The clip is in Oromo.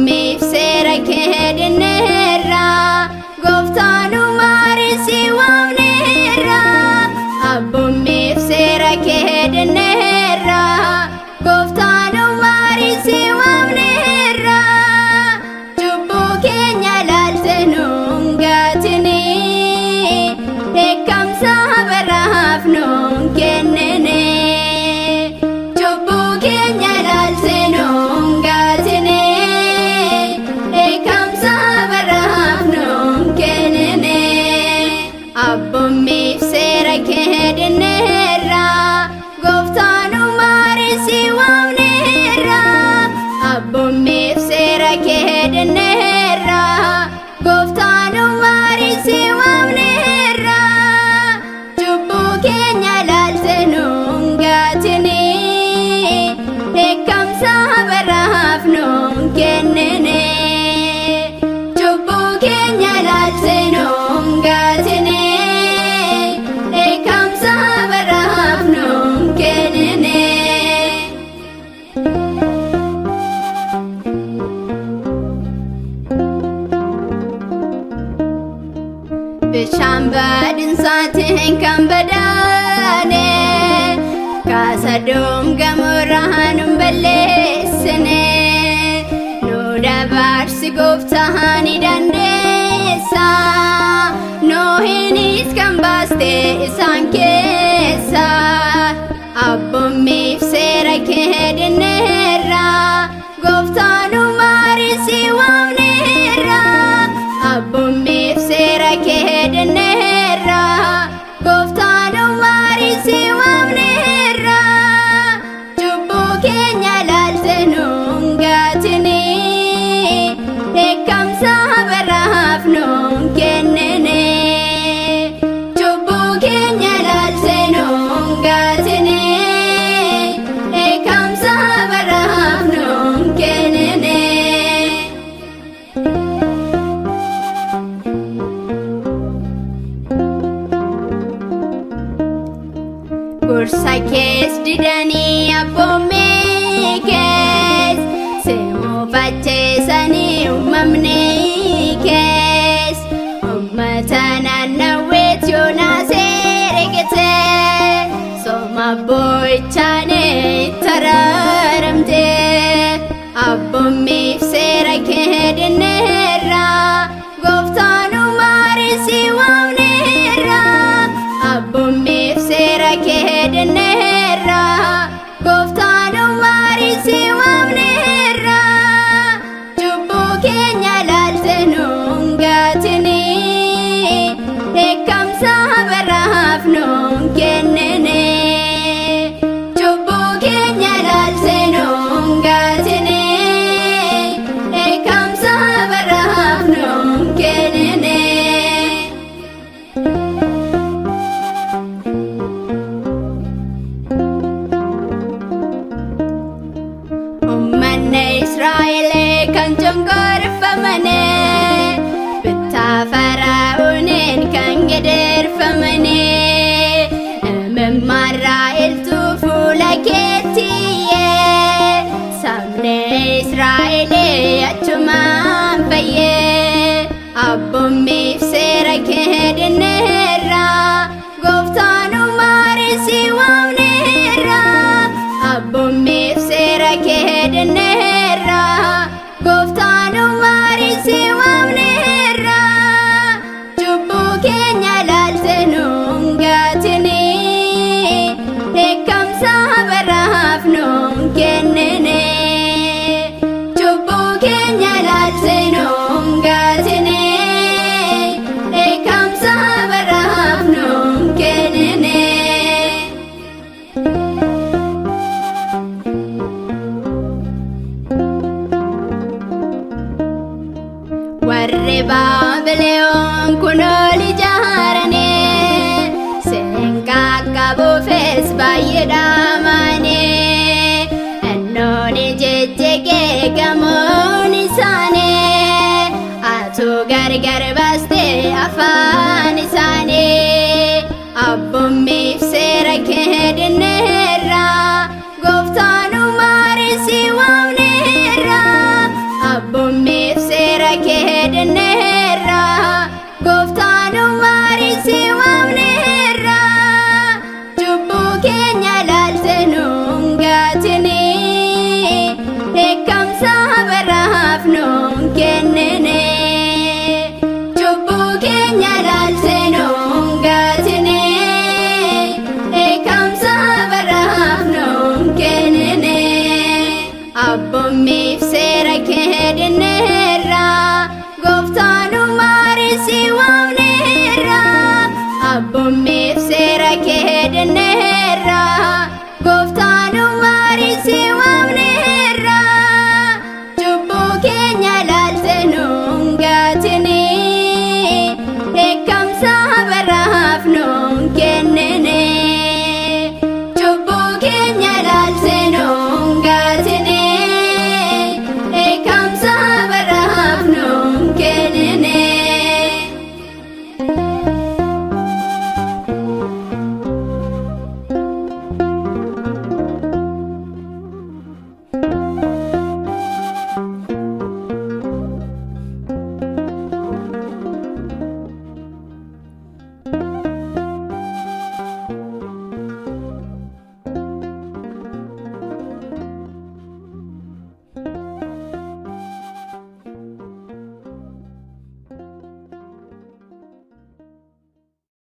abboommii seeraakee diidnerraa gooftaanu maarisi waamneerraa abboommii seeraakee diidnerraa gooftaanu maarisi waamneerraa cubbuu keenya laaltee nuun gaatinii dheekkamsa baraaf nuun kennine cubbuu keenya laaltee nuun gaatinii dheekkamsa baraaf nuun kennine abboommii seeraakee diidnerraa gooftaanu maarisi waamneerraa abboommii seeraakee diidnerraa gooftaanu maarisi waamneerraa cubbuu keenya laaltee nuun gaatinii dheekkamsa baraaf nuun kennine cubbuu keenya laaltee nuun gaatinii dheekkamsa baraaf nuun kennine. Bishaan baadhinsaatiin kan badaane kaasa doomgamurraa nun balleessine nu dabarsi gooftaa ni dandeessa Noohinis kan baaste isaan keessa abboommii seeraakee diidnerraa gooftaanu maarisi waamneerraa abboommii seeraakee diidnerraa gooftaanu maarisi waamneerraa cubbuu keenya laaltee nuun gaatinii dheekkamsa baraaf nuun kennine cubbuu keenya laaltee nuun gaatinii dheekkamsa baraaf nuun kennine. Gorsa kees didanii abboommii kees seemuufacheessanii uumamnii kees uummata naannawweet yoonaas ergite sooma boo'ichaanii taraaramte abboommii seeraakee diidnerraa gooftaanu maarisi waamneerraa abboommii seeraakee diidnerraa gooftaanu maarisi waamneerraa cubbuu keenya laaltee nuun gaatinii dheekkamsa baraaf nuun kennine cubbuu keenya laaltee nuun gaatinii dheekkamsa baraaf nuun kennine. Uummanni Israa'elee kan cunqurfamane bittaa Fara'ooniin kan gedeerfamane imimmaarraa iltuu fuula keettiyee sabni Israa'elee achumaan fayyee abboommii seeraakee diidnerraa gooftaanu maarisi waamneerraa abboommii seeraakee diidnerraa gooftaanu maarisi waamneerraa cubbuu keenya laaltee nuun gaatinii dheekkamsa baraaf nuun kennine cubbuu keenya laaltee nuun gaatinii dheekkamsa baraaf nuun kennine. Warri Baabiloon kun ol ijaaranii seenqaa qabuufis baay'ee dhaamanii annooni jejjegee gamoon isaanii atuu gargar baastee afaan isaanii abboommii seeraakee diidnerraa gooftaanu maarisi waamneerraa abboon abboommii